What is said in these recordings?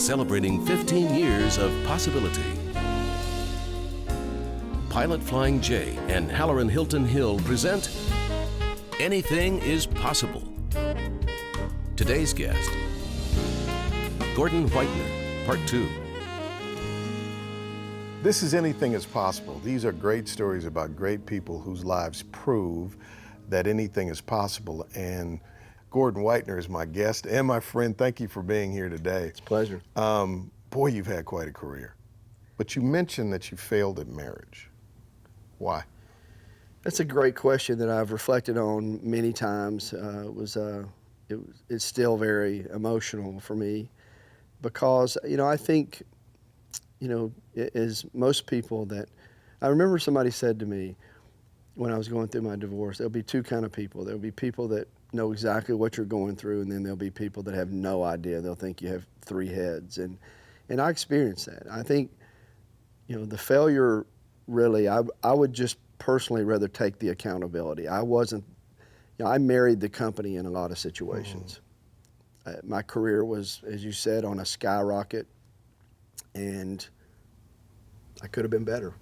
celebrating 15 years of possibility. Pilot Flying J and Halloran Hilton Hill present Anything is Possible. Today's guest, Gordon Whitener, Part 2. This is Anything is Possible. These are great stories about great people whose lives prove that anything is possible. And Gordon Whitener is my guest and my friend. Thank you for being here today. It's a pleasure. Boy, you've had quite a career. But you mentioned that you failed at marriage. Why? That's a great question that I've reflected on many times. It's still very emotional for me because, I think, as most people that, I remember somebody said to me when I was going through my divorce, there'll be two kind of people. There'll be people that know exactly what you're going through, and then there'll be people that have no idea. They'll think you have three heads. And I experienced that. I think, the failure really, I would just personally rather take the accountability. I married the company in a lot of situations. My career was, as you said, on a skyrocket, and I could have been better.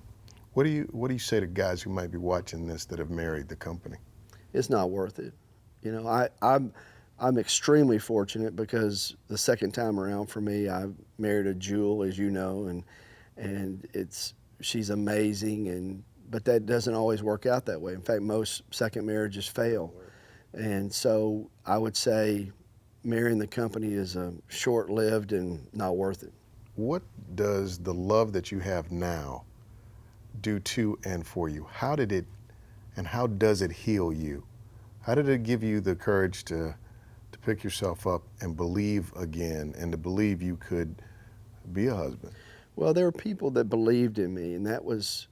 What do you say to guys who might be watching this that have married the company? It's not worth it. I'm extremely fortunate because the second time around for me, I married a jewel, as you know, and she's amazing, but that doesn't always work out that way. In fact, most second marriages fail. And so I would say marrying the company is short-lived and not worth it. What does the love that you have now do to and for you? How did it and how does it heal you? How did it give you the courage to pick yourself up and believe again and to believe you could be a husband? Well, there were people that believed in me, and that was,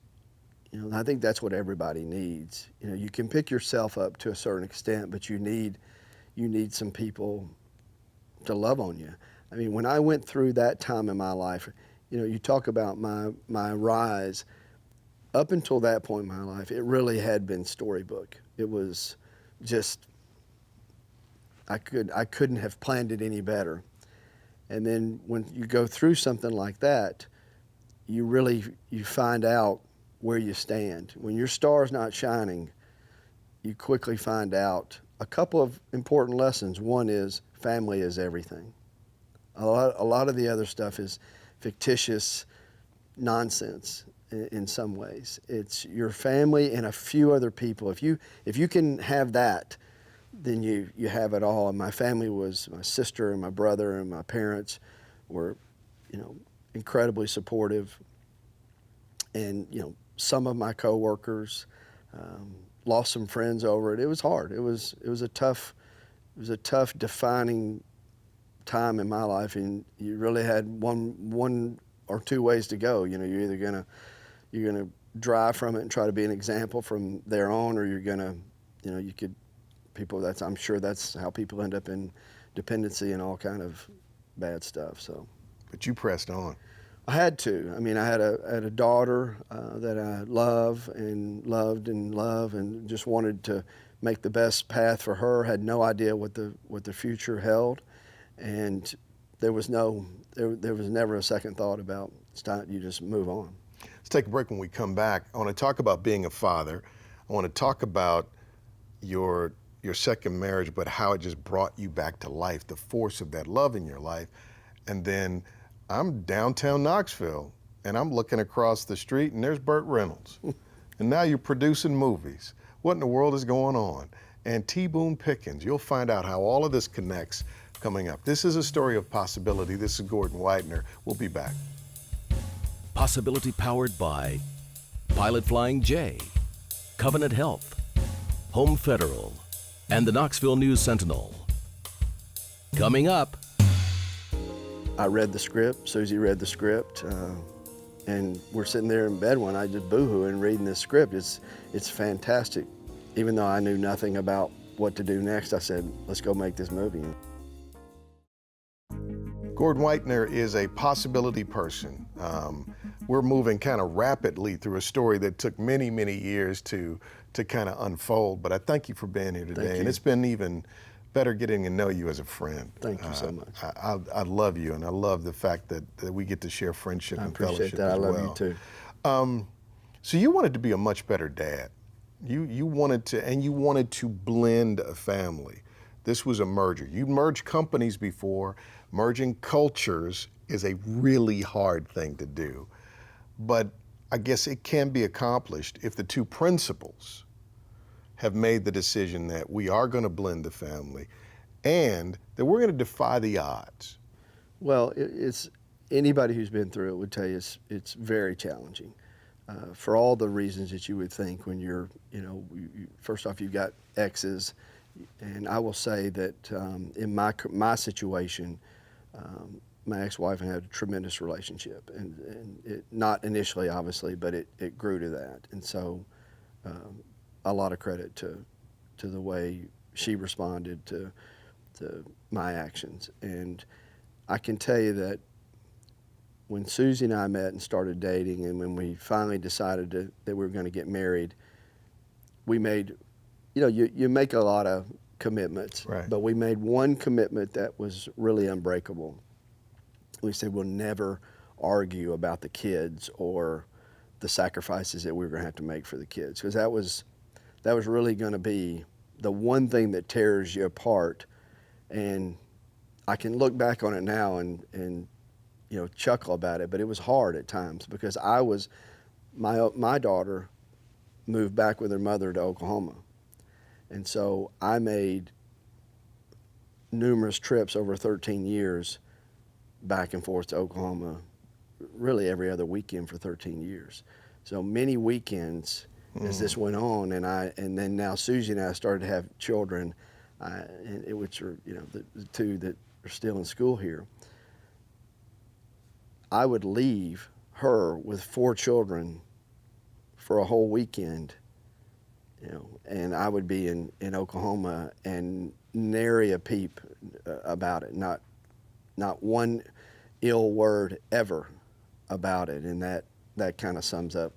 I think that's what everybody needs. You can pick yourself up to a certain extent, but you need some people to love on you. I mean, when I went through that time in my life, you talk about my rise. Up until that point in my life, it really had been storybook. It was just, I couldn't have planned it any better. And then when you go through something like that, you find out where you stand. When your star's not shining, you quickly find out a couple of important lessons. One is family is everything. A lot of the other stuff is fictitious nonsense in some ways. It's your family and a few other people. If you can have that, then you have it all. And my family was my sister and my brother and my parents were, incredibly supportive. And some of my coworkers lost some friends over it. It was hard. It was a tough defining time in my life, and you really had one or two ways to go. You're either gonna drive from it and try to be an example from there on, or you're gonna, I'm sure that's how people end up in dependency and all kind of bad stuff. So, but you pressed on. I had to. I mean, I had a daughter that I love and loved and just wanted to make the best path for her. Had no idea what the future held, and there was never a second thought about it's time. You just move on. Let's take a break. When we come back, I want to talk about being a father. I want to talk about your second marriage, but how it just brought you back to life, the force of that love in your life. And then I'm downtown Knoxville, and I'm looking across the street, and there's Burt Reynolds. And now you're producing movies. What in the world is going on? And T. Boone Pickens. You'll find out how all of this connects coming up. This is a story of possibility. This is Gordon Whitener. We'll be back. Possibility powered by Pilot Flying J, Covenant Health, Home Federal, and the Knoxville News Sentinel. Coming up. I read the script, Susie read the script, and we're sitting there in bed one night just boohooing reading this script. It's fantastic. Even though I knew nothing about what to do next, I said, let's go make this movie. Gordon Whitener is a possibility person. We're moving kind of rapidly through a story that took many, many years to kind of unfold, but I thank you for being here today. And it's been even better getting to know you as a friend. Thank you so much. I love you, and I love the fact that we get to share friendship I and appreciate fellowship that. as I love well. you too. So you wanted to be a much better dad. You wanted to blend a family. This was a merger. You merged companies before. Merging cultures is a really hard thing to do. But I guess it can be accomplished if the two principals have made the decision that we are going to blend the family and that we're going to defy the odds. Well, it's anybody who's been through it would tell you it's very challenging for all the reasons that you would think when you're, first off, you've got exes. And I will say that in my situation, my ex-wife and I had a tremendous relationship, and it, not initially, obviously, but it grew to that. And so a lot of credit to the way she responded to my actions. And I can tell you that when Susie and I met and started dating, and when we finally decided that we were going to get married, we made, you make a lot of commitments, right. But we made one commitment that was really unbreakable. We said we'll never argue about the kids or the sacrifices that we were going to have to make for the kids, because that was really going to be the one thing that tears you apart. And I can look back on it now and chuckle about it, but it was hard at times because my daughter moved back with her mother to Oklahoma. And so I made numerous trips over 13 years back and forth to Oklahoma, really every other weekend for 13 years. So many weekends as this went on, and then now Susie and I started to have children, which are the two that are still in school here. I would leave her with 4 children for a whole weekend, and I would be in Oklahoma and nary a peep about it, not one ill word ever about it. And that kind of sums up,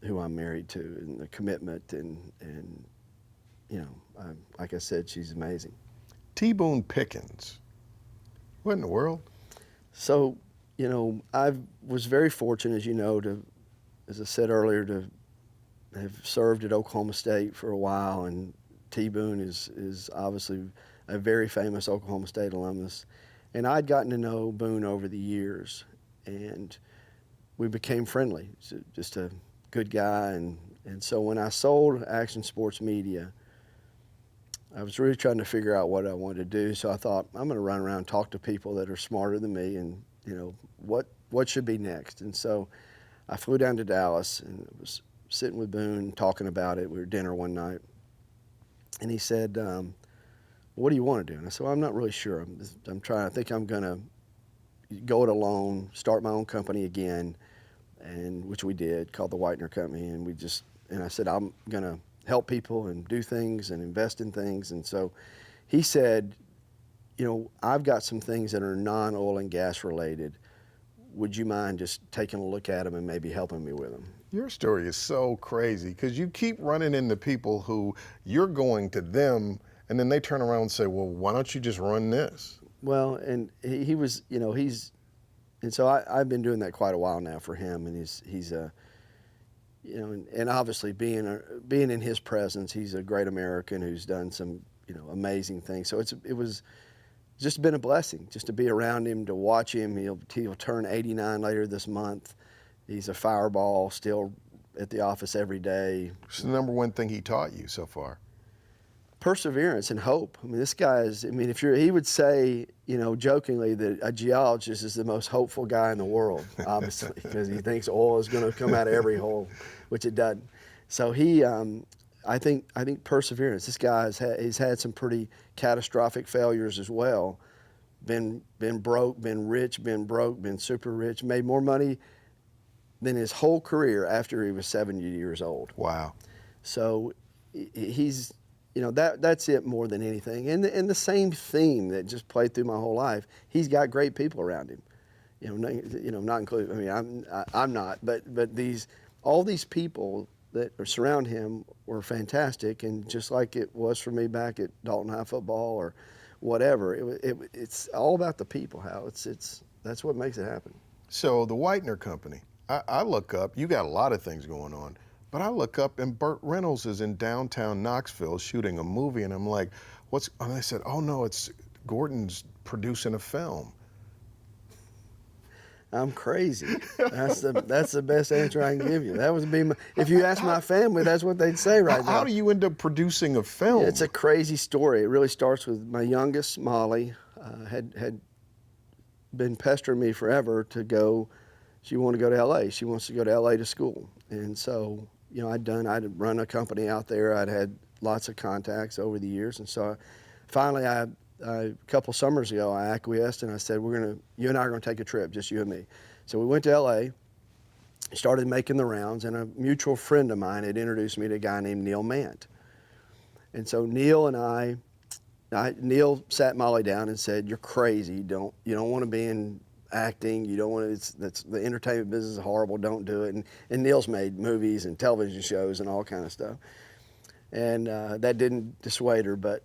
who I'm married to and the commitment and like I said, she's amazing. T. Boone Pickens. What in the world? So, I was very fortunate, as I said earlier, to have served at Oklahoma State for a while, and T. Boone is obviously a very famous Oklahoma State alumnus. And I'd gotten to know Boone over the years, and we became friendly. Just a good guy. And so when I sold Action Sports Media, I was really trying to figure out what I wanted to do. So I thought, I'm going to run around and talk to people that are smarter than me and, what should be next. And so I flew down to Dallas and was sitting with Boone talking about it. We were at dinner one night. And he said, what do you want to do? And I said, well, I'm not really sure. I think I'm going to go it alone, start my own company again, and which we did, called the Whitener Company. And I said, I'm going to help people and do things and invest in things. And so he said, I've got some things that are non-oil and gas related. Would you mind just taking a look at them and maybe helping me with them? Your story is so crazy because you keep running into people who you're going to them and then they turn around and say, well, why don't you just run this? Well, and he was, and so I've been doing that quite a while now for him, and he's and obviously being in his presence, he's a great American who's done some, amazing things. So it was just been a blessing just to be around him, to watch him. He'll turn 89 later this month. He's a fireball, still at the office every day. What's the number one thing he taught you so far? Perseverance and hope. I mean, this guy is, he would say, jokingly that a geologist is the most hopeful guy in the world, obviously, because he thinks oil is going to come out of every hole, which it doesn't. So I think perseverance. This guy he's had some pretty catastrophic failures as well. Been broke, been rich, been broke, been super rich, made more money than his whole career after he was 70 years old. Wow. So he's, that's it more than anything. And the same theme that just played through my whole life, he's got great people around him. Not including, I'm not, but all these people that surround him were fantastic, and just like it was for me back at Dalton High football or whatever, it's all about the people. How that's what makes it happen. So the Whitener Company, I look up, you got a lot of things going on, but I look up and Burt Reynolds is in downtown Knoxville shooting a movie, and I'm like, and I said, oh no, it's Gordon's producing a film. I'm crazy. That's the best answer I can give you. That would be if you ask my family, that's what they'd say right now. How do you end up producing a film? It's a crazy story. It really starts with my youngest, Molly, had been pestering me forever to go. She wanted to go to LA. She wants to go to LA to school. And so, I'd run a company out there. I'd had lots of contacts over the years. And so finally, a couple summers ago, I acquiesced and I said, you and I are going to take a trip, just you and me. So we went to LA, started making the rounds, and a mutual friend of mine had introduced me to a guy named Neil Mant. And so Neil and Neil sat Molly down and said, "You're crazy. You don't want to be in acting. You don't want to. That's the entertainment business is horrible. Don't do it." And Neil's made movies and television shows and all kind of stuff. And that didn't dissuade her, but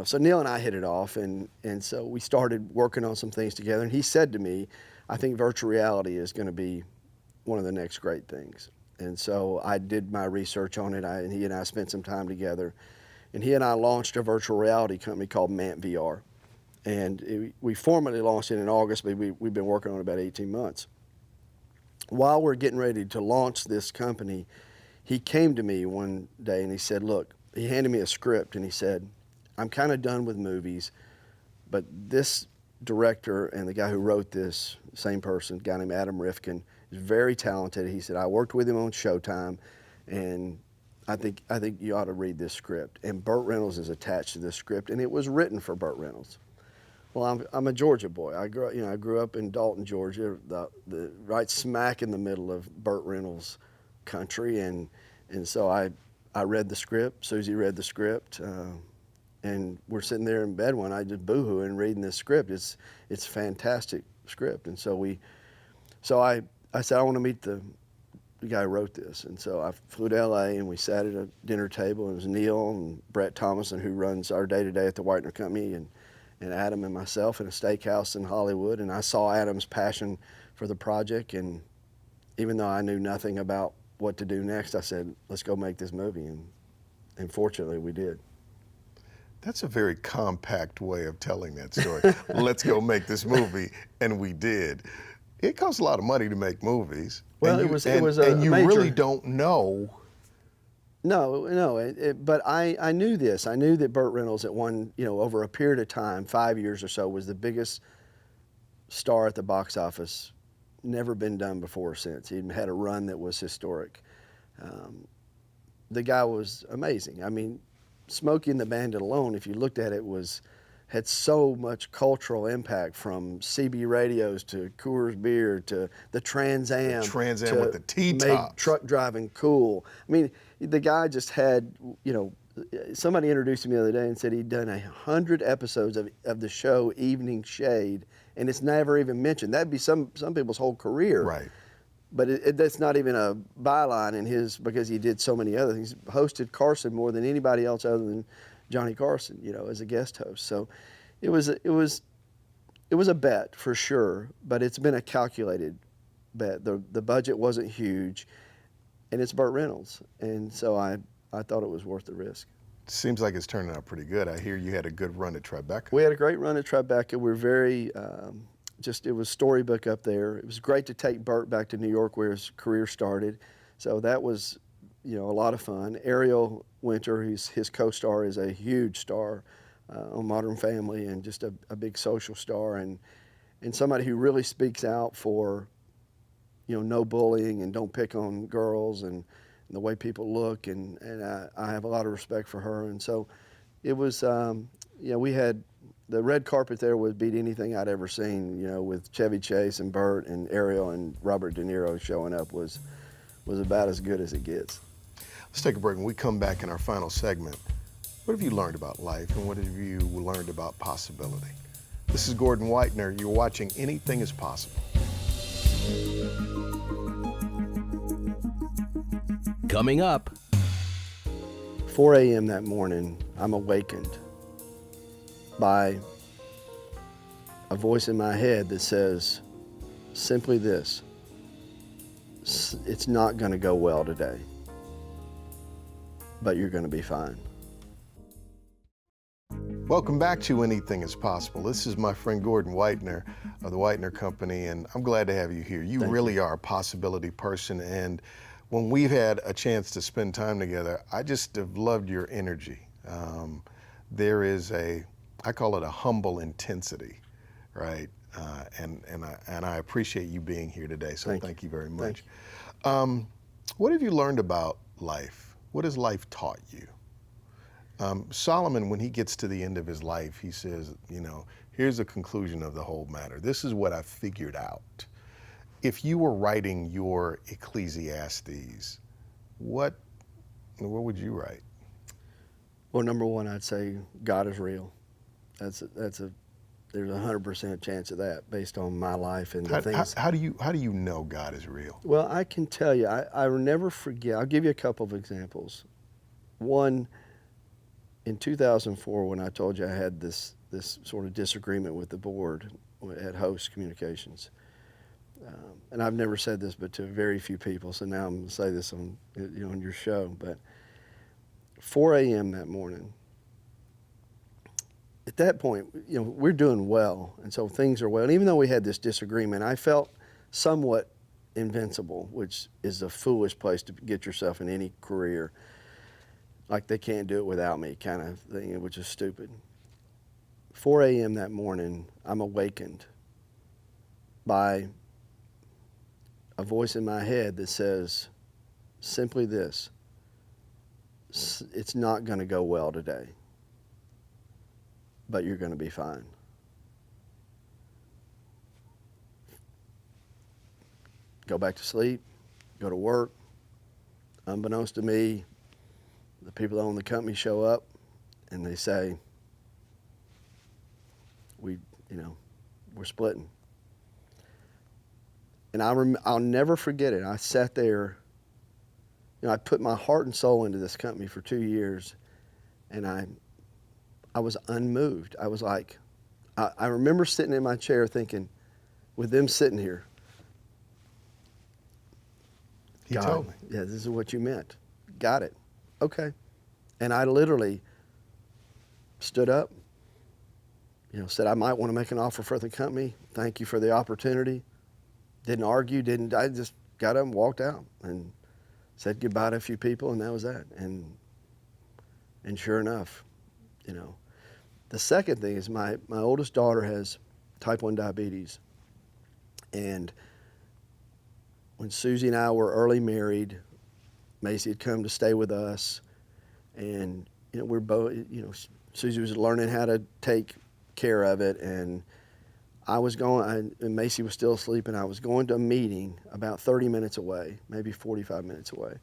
so Neil and I hit it off, and so we started working on some things together. And he said to me, "I think virtual reality is going to be one of the next great things." And so I did my research on it, and he and I spent some time together. And he and I launched a virtual reality company called Mant VR. And we formally launched it in August, but we've been working on it about 18 months. While we're getting ready to launch this company, he came to me one day and he said, look, he handed me a script and he said, I'm kind of done with movies, but this director and the guy who wrote this, same person, a guy named Adam Rifkin, is very talented. He said, I worked with him on Showtime, and I think you ought to read this script. And Burt Reynolds is attached to this script, and it was written for Burt Reynolds. Well, I'm a Georgia boy. I grew up in Dalton, Georgia, the right smack in the middle of Burt Reynolds country, and so I read the script. Susie read the script, and we're sitting there in bed one night just boohooing reading this script. It's a fantastic script, and so I said I want to meet the guy who wrote this, and so I flew to LA and we sat at a dinner table. It was Neil and Brett Thomason, who runs our day-to-day at the Whitener Company, and Adam and myself in a steakhouse in Hollywood. And I saw Adam's passion for the project, and even though I knew nothing about what to do next, I said, let's go make this movie, and fortunately we did. That's a very compact way of telling that story. Let's go make this movie, and we did. It costs a lot of money to make movies. Well, and you major... really don't know. No, but I knew this. I knew that Burt Reynolds at over a period of time, 5 years or so, was the biggest star at the box office. Never been done before or since. He had a run that was historic. The guy was amazing. I mean, Smokey and the Bandit alone, if you looked at it, had so much cultural impact, from CB radios to Coors beer to the Trans Am. The Trans Am with the T-tops. Made truck driving cool. I mean, the guy just had, somebody introduced him the other day and said he'd done 100 episodes of the show Evening Shade, and it's never even mentioned. That'd be some people's whole career. Right. But that's not even a byline in his, because he did so many other things. He hosted Carson more than anybody else other than Johnny Carson, as a guest host. So it was a bet for sure, but it's been a calculated bet. The budget wasn't huge, and it's Burt Reynolds, and so I thought it was worth the risk. Seems like it's turning out pretty good. I hear you had a good run at Tribeca. We had a great run at Tribeca. We're very it was storybook up there. It was great to take Burt back to New York, where his career started. So that was a lot of fun. Ariel Winter, his co-star, is a huge star on Modern Family, and just a big social star, and somebody who really speaks out for, no bullying and don't pick on girls and the way people look, and I have a lot of respect for her. And so it was, we had the red carpet there would beat anything I'd ever seen, with Chevy Chase and Burt and Ariel and Robert De Niro showing up was about as good as it gets. Let's take a break. When we come back in our final segment, what have you learned about life, and what have you learned about possibility? This is Gordon Whitener. You're watching Anything is Possible. Coming up, 4 a.m. that morning, I'm awakened by a voice in my head that says simply this: it's not going to go well today, but you're going to be fine. Welcome back to Anything is Possible. This is my friend Gordon Whitener of the Whitener Company, and I'm glad to have you here. You really are a possibility person, and when we've had a chance to spend time together, I just have loved your energy. There is I call it a humble intensity, right? And I appreciate you being here today, so thank you very much. What have you learned about life? What has life taught you? Solomon, when he gets to the end of his life, he says, here's the conclusion of the whole matter. This is what I figured out. If you were writing your Ecclesiastes, what would you write? Well, number one, I'd say God is real. There's a 100% chance of that based on my life and the things. How do you know God is real? Well, I can tell you, I will never forget. I'll give you a couple of examples. One, in 2004, when I told you I had this sort of disagreement with the board at Host Communications, and I've never said this but to very few people, so now I'm going to say this on your show. But 4 a.m. that morning, at that point, we're doing well, and so things are well. And even though we had this disagreement, I felt somewhat invincible, which is a foolish place to get yourself in any career. Like they can't do it without me kind of thing, which is stupid. 4 a.m. that morning, I'm awakened by a voice in my head that says simply this: it's not going to go well today, but you're going to be fine. Go back to sleep, go to work. Unbeknownst to me, the people that own the company show up and they say, we're splitting. And I'll never forget it. I sat there, I put my heart and soul into this company for 2 years, and I was unmoved. I was like, I remember sitting in my chair thinking, with them sitting here, He God, told me. yeah, this is what you meant. Got it. Okay. And I literally stood up, said I might want to make an offer for the company. Thank you for the opportunity. Didn't argue, I just got up and walked out and said goodbye to a few people, and that was that. And sure enough, The second thing is my oldest daughter has type 1 diabetes. And when Susie and I were early married, Macy had come to stay with us. And, we're both, Susie was learning how to take care of it. And I was going, and Macy was still asleep, and I was going to a meeting about 30 minutes away, maybe 45 minutes away.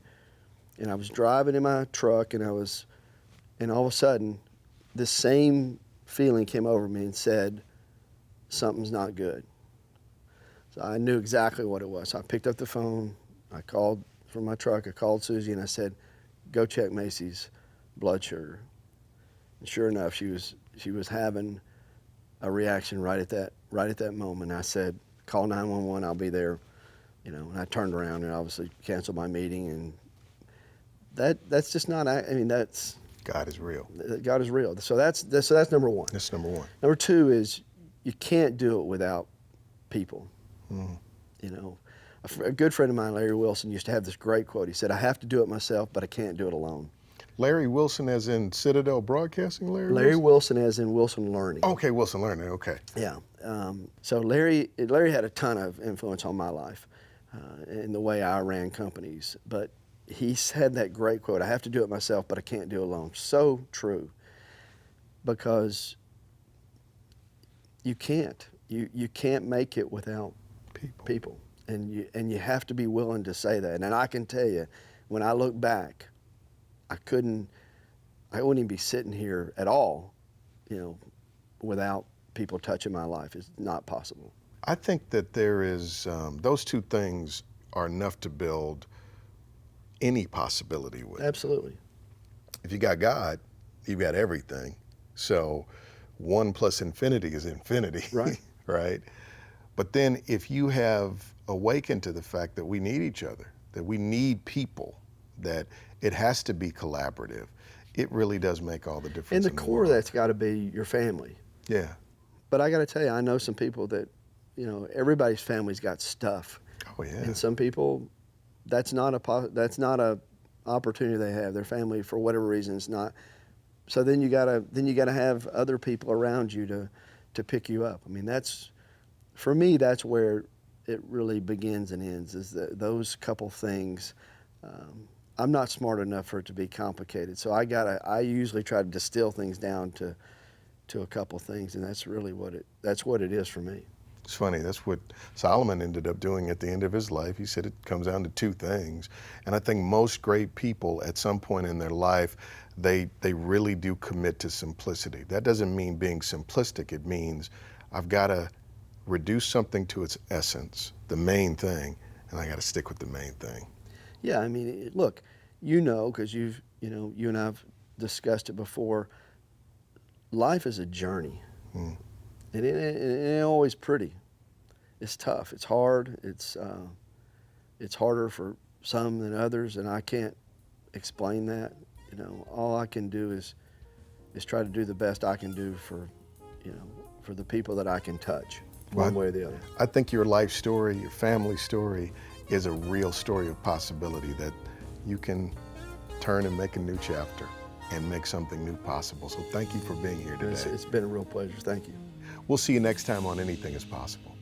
And I was driving in my truck, and all of a sudden, this same feeling came over me and said, something's not good. So I knew exactly what it was. So I picked up the phone, I called from my truck, I called Susie, and I said, go check Macy's blood sugar. And sure enough, she was having a reaction right at that moment. I said, call 911, I'll be there. And I turned around and obviously canceled my meeting. And that's just not, that's... God is real. God is real. So that's number one. That's number one. Number two is you can't do it without people. Mm. A good friend of mine, Larry Wilson, used to have this great quote. He said, I have to do it myself, but I can't do it alone. Larry Wilson as in Citadel Broadcasting, Larry Wilson as in Wilson Learning. Okay, Wilson Learning, okay. Yeah. So Larry had a ton of influence on my life in the way I ran companies. But he had that great quote, I have to do it myself, but I can't do it alone. So true. Because you can't. You can't make it without people. And you have to be willing to say that. And I can tell you, when I look back, I wouldn't even be sitting here at all, without people touching my life. It's not possible. I think that there is, those two things are enough to build any possibility with it. Absolutely. If you got God, you've got everything. So 1 plus infinity is infinity, Right. right? But then if you have awakened to the fact that we need each other, that we need people, that it has to be collaborative, it really does make all the difference. And the core of that's got to be your family. Yeah. But I got to tell you, I know some people that, you know, everybody's family's got stuff. Oh yeah. And some people, that's not a opportunity they have. Their family, for whatever reason, is not. So then you gotta have other people around you to pick you up. I mean, for me, that's where it really begins and ends. Is those couple things. I'm not smart enough for it to be complicated, so I usually try to distill things down to a couple things, and that's really what it is for me. It's funny, that's what Solomon ended up doing at the end of his life. He said it comes down to two things. And I think most great people at some point in their life, they really do commit to simplicity. That doesn't mean being simplistic. It means I've got to reduce something to its essence, the main thing, and I got to stick with the main thing. Yeah, I mean, look, you know, because you and I've discussed it before, life is a journey. It ain't always pretty. It's tough. It's hard. It's harder for some than others, and I can't explain that. You know, all I can do is try to do the best I can do for the people that I can touch, one way or the other. I think your life story, your family story, is a real story of possibility that you can turn and make a new chapter and make something new possible. So thank you for being here today. It's been a real pleasure. Thank you. We'll see you next time on Anything is Possible.